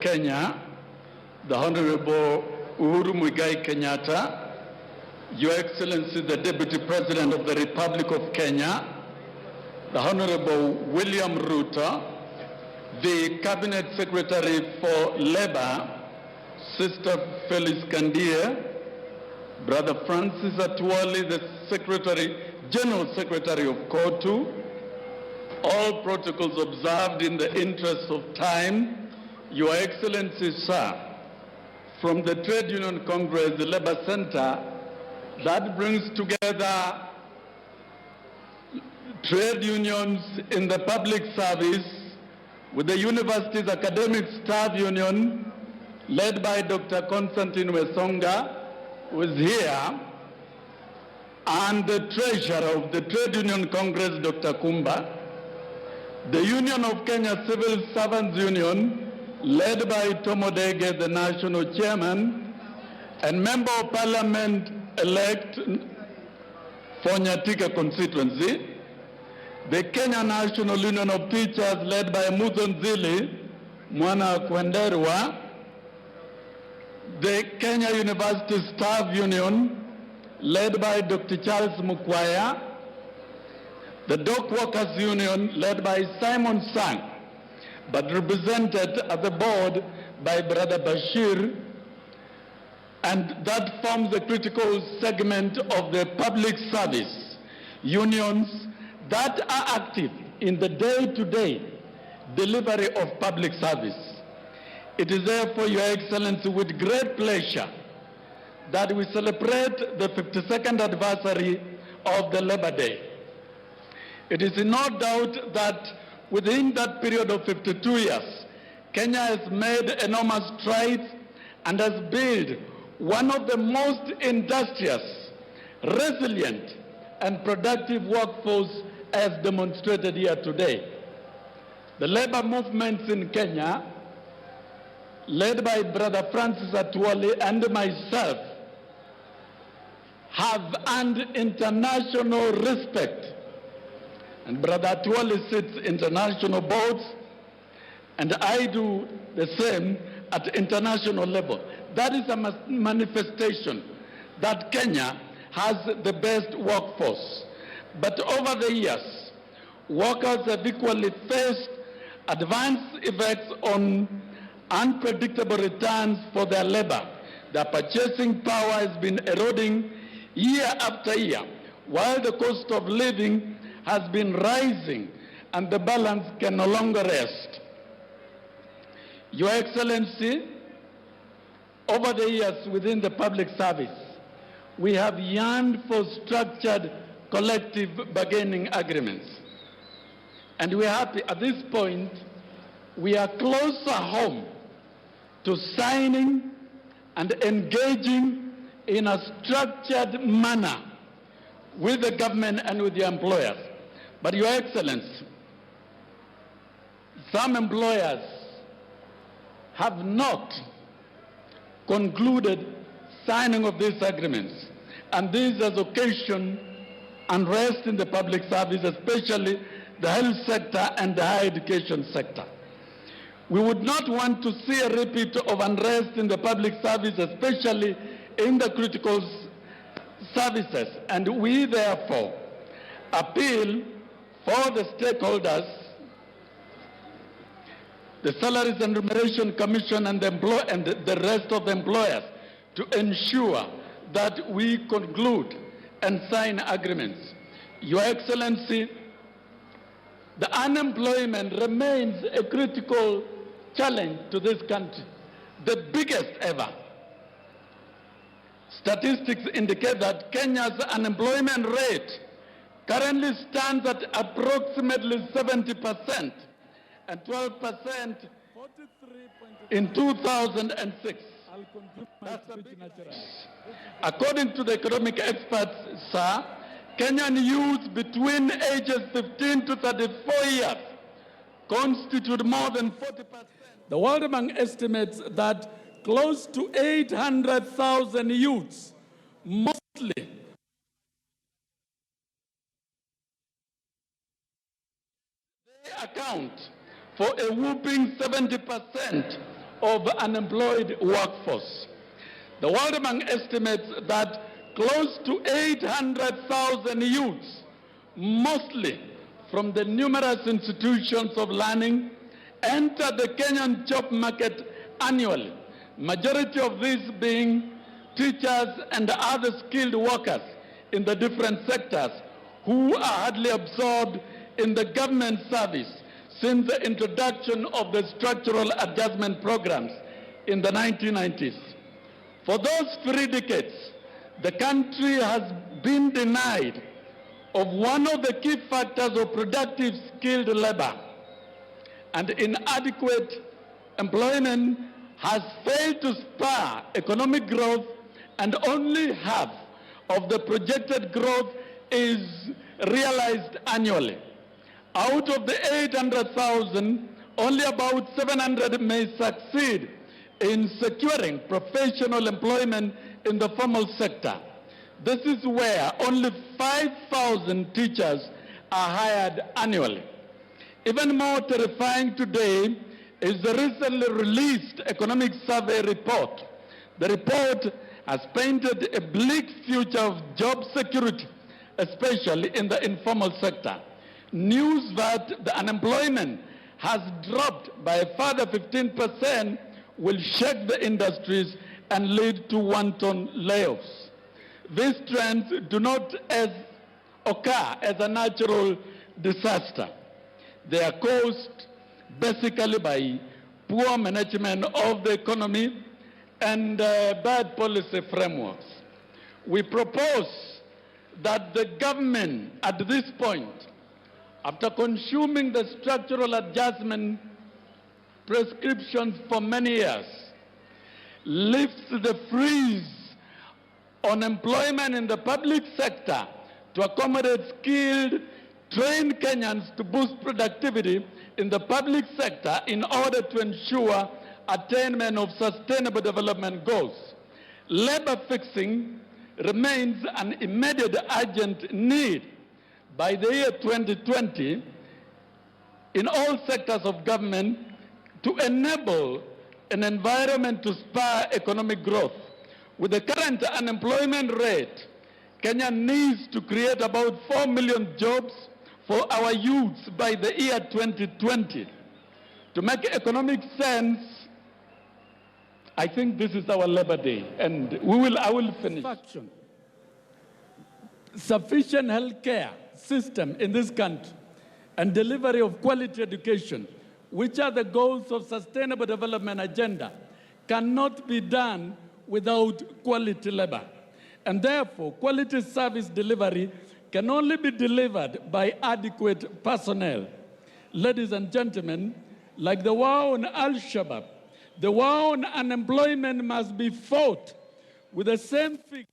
Kenya, the Honorable Uhuru Muigai Kenyatta, Your Excellency the Deputy President of the Republic of Kenya, the Honorable William Ruto, the Cabinet Secretary for Labor, Sister Phyllis Kandia, Brother Francis Atwoli, the General Secretary of COTU, all protocols observed in the interest of time. Your Excellency, sir, from the Trade Union Congress, the Labor Center, that brings together trade unions in the public service with the university's academic staff union, led by Dr. Constantine Wesonga, who is here, and the treasurer of the Trade Union Congress, Dr. Kumba, the Union of Kenya Civil Servants Union, led by Tomo Dege, the national chairman, and member of parliament-elect for Nyatika constituency, the Kenya National Union of Teachers, led by Mudhonzili Mwana Kwenderwa, the Kenya University Staff Union, led by Dr. Charles Mukwaya, the Dock Workers Union, led by Simon Sang, but represented at the board by Brother Bashir, and that forms a critical segment of the public service unions that are active in the day-to-day delivery of public service. It is therefore, Your Excellency, with great pleasure that we celebrate the 52nd anniversary of the Labor Day. It is no doubt that within that period of 52 years, Kenya has made enormous strides and has built one of the most industrious, resilient, and productive workforce as demonstrated here today. The labor movements in Kenya, led by Brother Francis Atwoli and myself, have earned international respect. And Brother Atwoli sits international boards, and I do the same at international level. That is a manifestation that Kenya has the best workforce. But over the years, workers have equally faced adverse effects on unpredictable returns for their labor. Their purchasing power has been eroding year after year, while the cost of living has been rising and the balance can no longer rest. Your Excellency, over the years within the public service, we have yearned for structured collective bargaining agreements. And we are happy at this point, we are closer home to signing and engaging in a structured manner with the government and with the employers. But Your Excellency, some employers have not concluded signing of these agreements, and this has occasioned unrest in the public service, especially the health sector and the higher education sector. We would not want to see a repeat of unrest in the public service, especially in the critical services, and we therefore appeal for the stakeholders, the Salaries and Remuneration Commission and the rest of the employers, to ensure that we conclude and sign agreements. Your Excellency, the unemployment remains a critical challenge to this country, the biggest ever. Statistics indicate that Kenya's unemployment rate currently stands at approximately 70% and 12% in 2006. According to the economic experts, sir, Kenyan youth between ages 15 to 34 years constitute more than 40%. The World Bank estimates that close to 800,000 youths, mostly they account for a whopping 70% of unemployed workforce. The World Bank estimates that close to 800,000 youths, mostly from the numerous institutions of learning, enter the Kenyan job market annually, majority of these being teachers and other skilled workers in the different sectors who are hardly absorbed in the government service since the introduction of the structural adjustment programs in the 1990s. For those 3 decades, the country has been denied of one of the key factors of productive skilled labor, and inadequate employment has failed to spur economic growth, and only half of the projected growth is realized annually. Out of the 800,000, only about 700 may succeed in securing professional employment in the formal sector. This is where only 5,000 teachers are hired annually. Even more terrifying today is the recently released economic survey report. The report has painted a bleak future of job security, especially in the informal sector. News that the unemployment has dropped by a further 15% will shake the industries and lead to wanton layoffs. These trends do not occur as a natural disaster. They are caused basically by poor management of the economy and bad policy frameworks. We propose that the government at this point, after consuming the structural adjustment prescriptions for many years, lifts the freeze on employment in the public sector to accommodate skilled, trained Kenyans to boost productivity in the public sector in order to ensure attainment of sustainable development goals. Labor fixing remains an immediate urgent need. By the year 2020, in all sectors of government, to enable an environment to spur economic growth. With the current unemployment rate, Kenya needs to create about 4 million jobs for our youths by the year 2020. To make economic sense, I think this is our Labor Day, and I will finish. Sufficient health care system in this country and delivery of quality education, which are the goals of Sustainable Development Agenda, cannot be done without quality labor. And therefore, quality service delivery can only be delivered by adequate personnel. Ladies and gentlemen, like the war on Al-Shabaab, the war on unemployment must be fought with the same figure.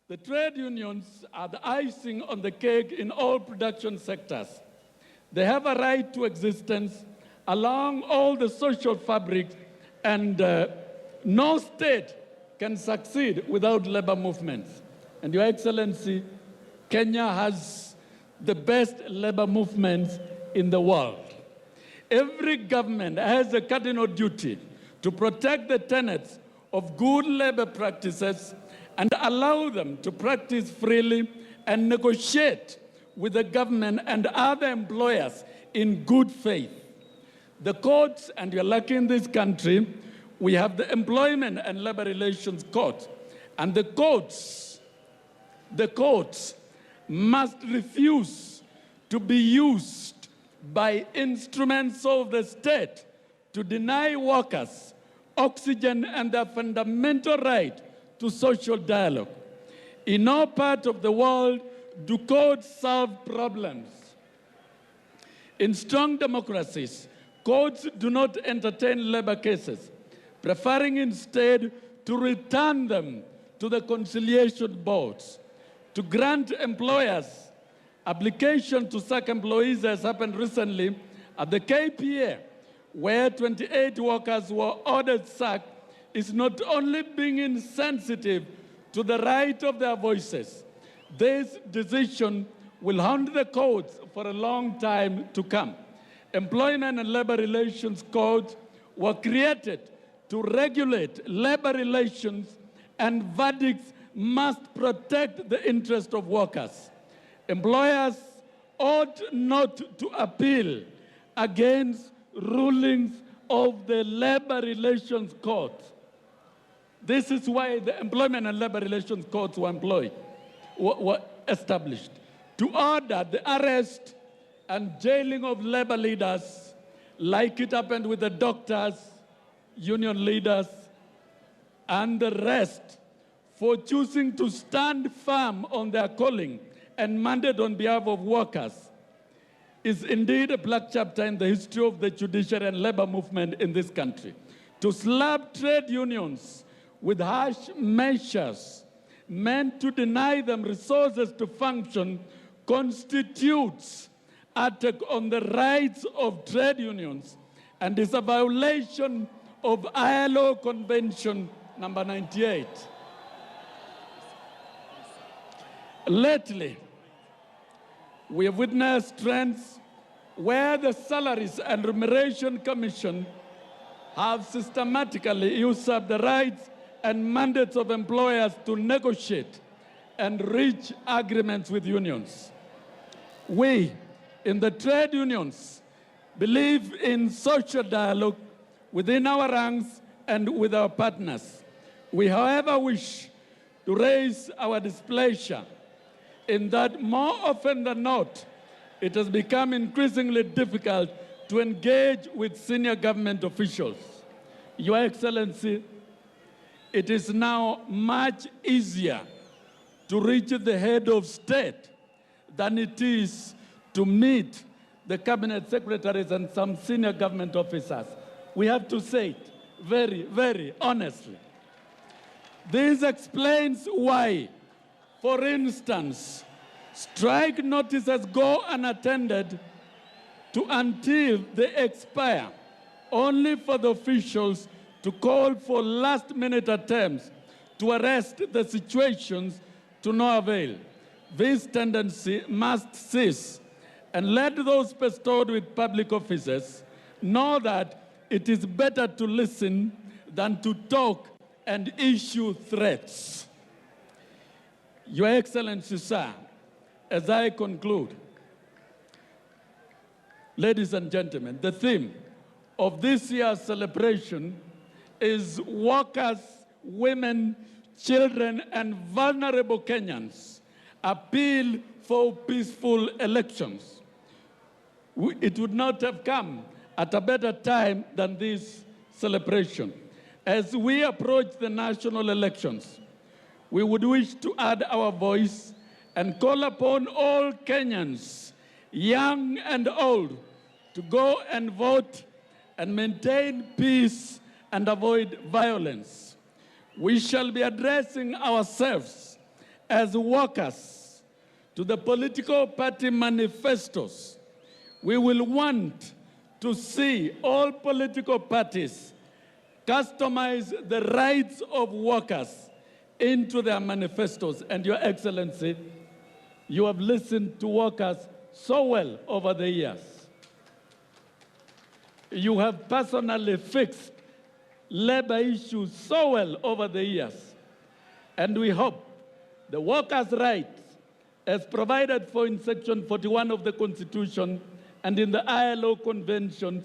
The trade unions are the icing on the cake in all production sectors. They have a right to existence along all the social fabric, and no state can succeed without labor movements. And Your Excellency, Kenya has the best labor movements in the world. Every government has a cardinal duty to protect the tenets of good labor practices and allow them to practice freely and negotiate with the government and other employers in good faith. The courts, and you're lucky in this country, we have the Employment and Labor Relations Court, and the courts must refuse to be used by instruments of the state to deny workers oxygen and their fundamental right to social dialogue. In no part of the world do courts solve problems. In strong democracies, courts do not entertain labor cases, preferring instead to return them to the conciliation boards. To grant employers application to sack employees, as happened recently at the KPA, where 28 workers were ordered sacked, is not only being insensitive to the right of their voices. This decision will haunt the courts for a long time to come. Employment and Labor Relations Codes were created to regulate labor relations, and verdicts must protect the interest of workers. Employers ought not to appeal against rulings of the Labor Relations Court. This is why the Employment and Labor Relations Courts were established, to order the arrest and jailing of labor leaders, like it happened with the doctors, union leaders, and the rest, for choosing to stand firm on their calling and mandate on behalf of workers, is indeed a black chapter in the history of the judiciary and labor movement in this country. To slap trade unions with harsh measures meant to deny them resources to function constitutes attack on the rights of trade unions and is a violation of ILO Convention number 98. Lately, we have witnessed trends where the Salaries and Remuneration Commission have systematically usurped the rights and mandates of employers to negotiate and reach agreements with unions. We, in the trade unions, believe in social dialogue within our ranks and with our partners. We, however, wish to raise our displeasure in that more often than not, it has become increasingly difficult to engage with senior government officials. Your Excellency, it is now much easier to reach the head of state than it is to meet the cabinet secretaries and some senior government officers. We have to say it very, very honestly. This explains why, for instance, strike notices go unattended until they expire, only for the officials to call for last-minute attempts to arrest the situations to no avail. This tendency must cease, and let those bestowed with public offices know that it is better to listen than to talk and issue threats. Your Excellency, sir, as I conclude, ladies and gentlemen, the theme of this year's celebration is workers, women, children, and vulnerable Kenyans appeal for peaceful elections. It would not have come at a better time than this celebration. As we approach the national elections, we would wish to add our voice and call upon all Kenyans, young and old, to go and vote and maintain peace and avoid violence. We shall be addressing ourselves as workers to the political party manifestos. We will want to see all political parties customize the rights of workers into their manifestos. And Your Excellency, you have listened to workers so well over the years. You have personally fixed labor issues so well over the years. And we hope the workers' rights, as provided for in Section 41 of the Constitution and in the ILO conventions,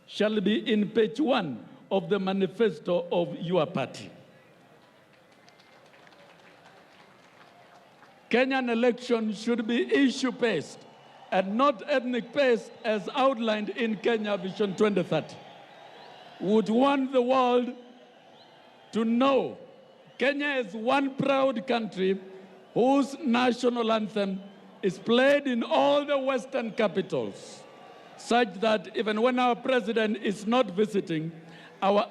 shall be in page 1 of the manifesto of your party. Kenyan elections should be issue-based and not ethnic-based as outlined in Kenya Vision 2030. We would want the world to know Kenya is one proud country whose national anthem is played in all the Western capitals, such that even when our president is not visiting, our